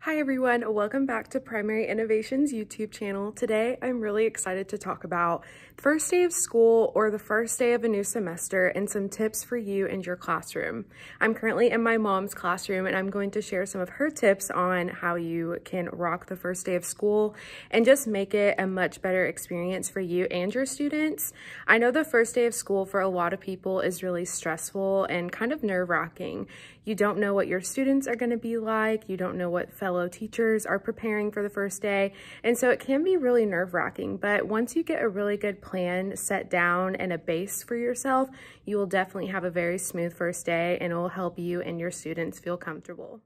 Hi everyone, welcome back to Primary Innovations YouTube channel. Today I'm really excited to talk about the first day of school or the first day of a new semester and some tips for you and your classroom. I'm currently in my mom's classroom and I'm going to share some of her tips on how you can rock the first day of school and just make it a much better experience for you and your students. I know the first day of school for a lot of people is really stressful and kind of nerve-wracking. You don't know what your students are going to be like. You don't know what fellow teachers are preparing for the first day. And so it can be really nerve-wracking. But once you get a really good plan set down and a base for yourself, you will definitely have a very smooth first day and it will help you and your students feel comfortable.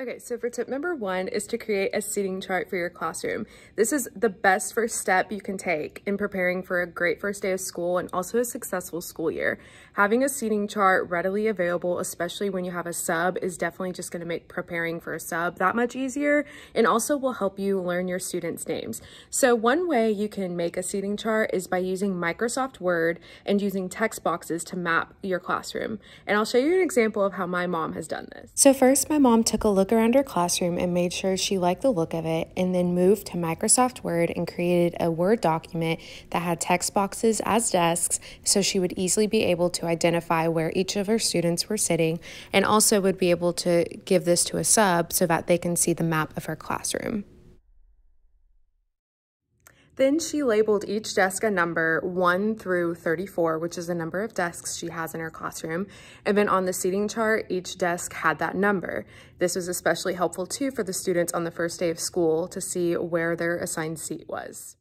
Okay, so for tip number one is to create a seating chart for your classroom. This is the best first step you can take in preparing for a great first day of school and also a successful school year. Having a seating chart readily available, especially when you have a sub, is definitely just going to make preparing for a sub that much easier and also will help you learn your students' names. So one way you can make a seating chart is by using Microsoft Word and using text boxes to map your classroom. And I'll show you an example of how my mom has done this. So first, my mom took a look around her classroom and made sure she liked the look of it, and then moved to Microsoft Word and created a Word document that had text boxes as desks so she would easily be able to identify where each of her students were sitting, and also would be able to give this to a sub so that they can see the map of her classroom. Then she labeled each desk a number 1 through 34, which is the number of desks she has in her classroom. And then on the seating chart, each desk had that number. This was especially helpful too for the students on the first day of school to see where their assigned seat was.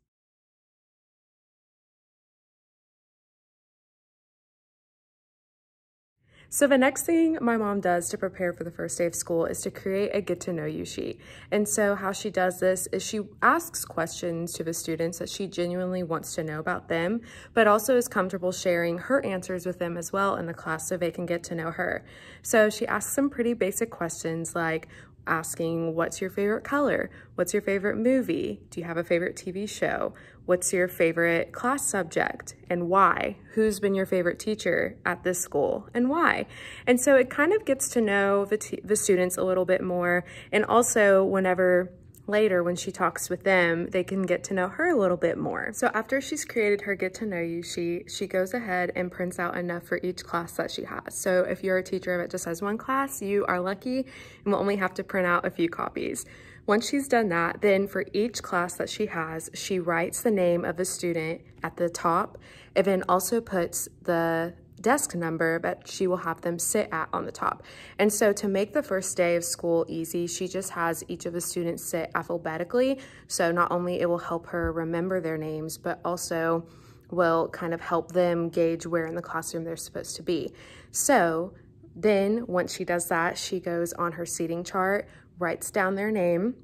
So the next thing my mom does to prepare for the first day of school is to create a get to know you sheet. And so how she does this is she asks questions to the students that she genuinely wants to know about them, but also is comfortable sharing her answers with them as well in the class so they can get to know her. So she asks some pretty basic questions like asking, what's your favorite color? What's your favorite movie? Do you have a favorite TV show? What's your favorite class subject and why? Who's been your favorite teacher at this school and why? And so it kind of gets to know the students a little bit more, and also whenever later when she talks with them, they can get to know her a little bit more. So after she's created her get to know you sheet, she goes ahead and prints out enough for each class that she has. So if you're a teacher that just has one class, you are lucky and will only have to print out a few copies. Once she's done that, then for each class that she has, she writes the name of the student at the top and then also puts the desk number that she will have them sit at on the top. And so to make the first day of school easy, she just has each of the students sit alphabetically. So not only it will help her remember their names, but also will kind of help them gauge where in the classroom they're supposed to be. So then once she does that, she goes on her seating chart, writes down their name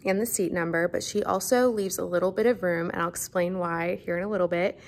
and the seat number, but she also leaves a little bit of room, and I'll explain why here in a little bit.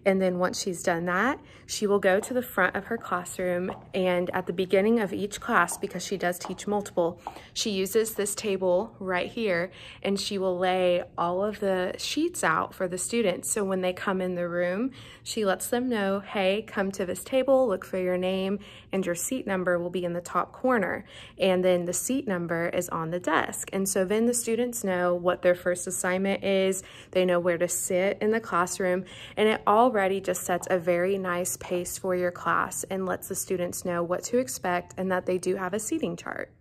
And then once she's done that, she will go to the front of her classroom, and at the beginning of each class, because she does teach multiple, she uses this table right here, and she will lay all of the sheets out for the students. So when they come in the room, she lets them know, hey, come to this table, look for your name, and your seat number will be in the top corner. And then the seat number is on the desk. And so then the students know what their first assignment is, they know where to sit in the classroom, and it already just sets a very nice pace for your class and lets the students know what to expect and that they do have a seating chart.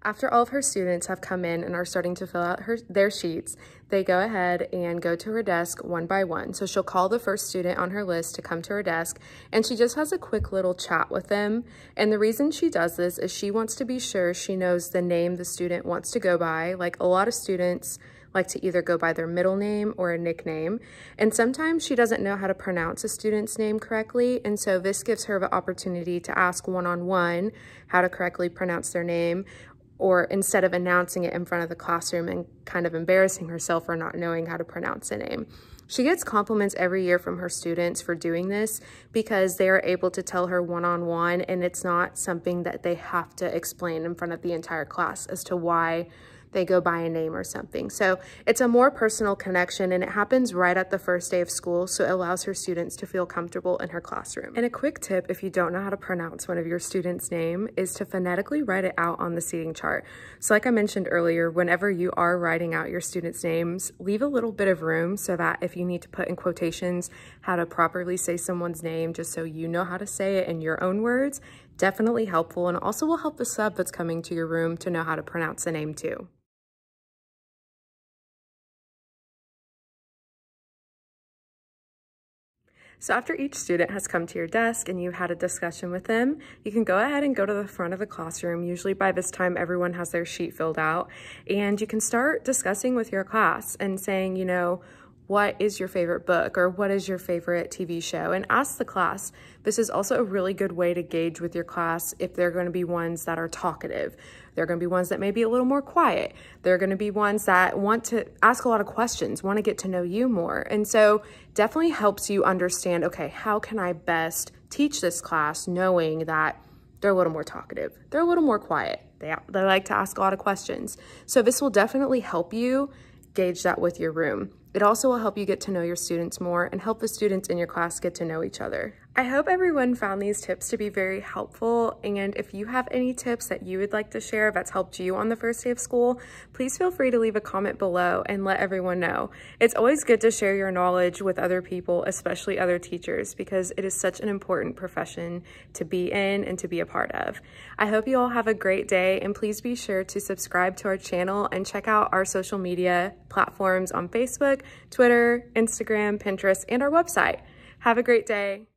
After all of her students have come in and are starting to fill out their sheets, they go ahead and go to her desk one by one. So she'll call the first student on her list to come to her desk, and she just has a quick little chat with them. And the reason she does this is she wants to be sure she knows the name the student wants to go by. Like a lot of students like to either go by their middle name or a nickname. And sometimes she doesn't know how to pronounce a student's name correctly. And so this gives her the opportunity to ask one-on-one how to correctly pronounce their name, or instead of announcing it in front of the classroom and kind of embarrassing herself for not knowing how to pronounce a name. She gets compliments every year from her students for doing this because they are able to tell her one-on-one, and it's not something that they have to explain in front of the entire class as to why they go by a name or something. So it's a more personal connection, and it happens right at the first day of school, so it allows her students to feel comfortable in her classroom. And a quick tip, if you don't know how to pronounce one of your students' name, is to phonetically write it out on the seating chart. So like I mentioned earlier, whenever you are writing out your students' names, leave a little bit of room so that if you need to put in quotations how to properly say someone's name, just so you know how to say it in your own words, definitely helpful, and also will help the sub that's coming to your room to know how to pronounce the name too. So after each student has come to your desk and you've had a discussion with them, you can go ahead and go to the front of the classroom. Usually by this time, everyone has their sheet filled out, and you can start discussing with your class and saying, you know, what is your favorite book, or what is your favorite TV show, and ask the class. This is also a really good way to gauge with your class if they're going to be ones that are talkative. They're going to be ones that may be a little more quiet. They're going to be ones that want to ask a lot of questions, want to get to know you more. And so definitely helps you understand, okay, how can I best teach this class knowing that they're a little more talkative, they're a little more quiet, they like to ask a lot of questions. So this will definitely help you gauge that with your room. It also will help you get to know your students more and help the students in your class get to know each other. I hope everyone found these tips to be very helpful, and if you have any tips that you would like to share that's helped you on the first day of school, please feel free to leave a comment below and let everyone know. It's always good to share your knowledge with other people, especially other teachers, because it is such an important profession to be in and to be a part of. I hope you all have a great day, and please be sure to subscribe to our channel and check out our social media platforms on Facebook, Twitter, Instagram, Pinterest, and our website. Have a great day.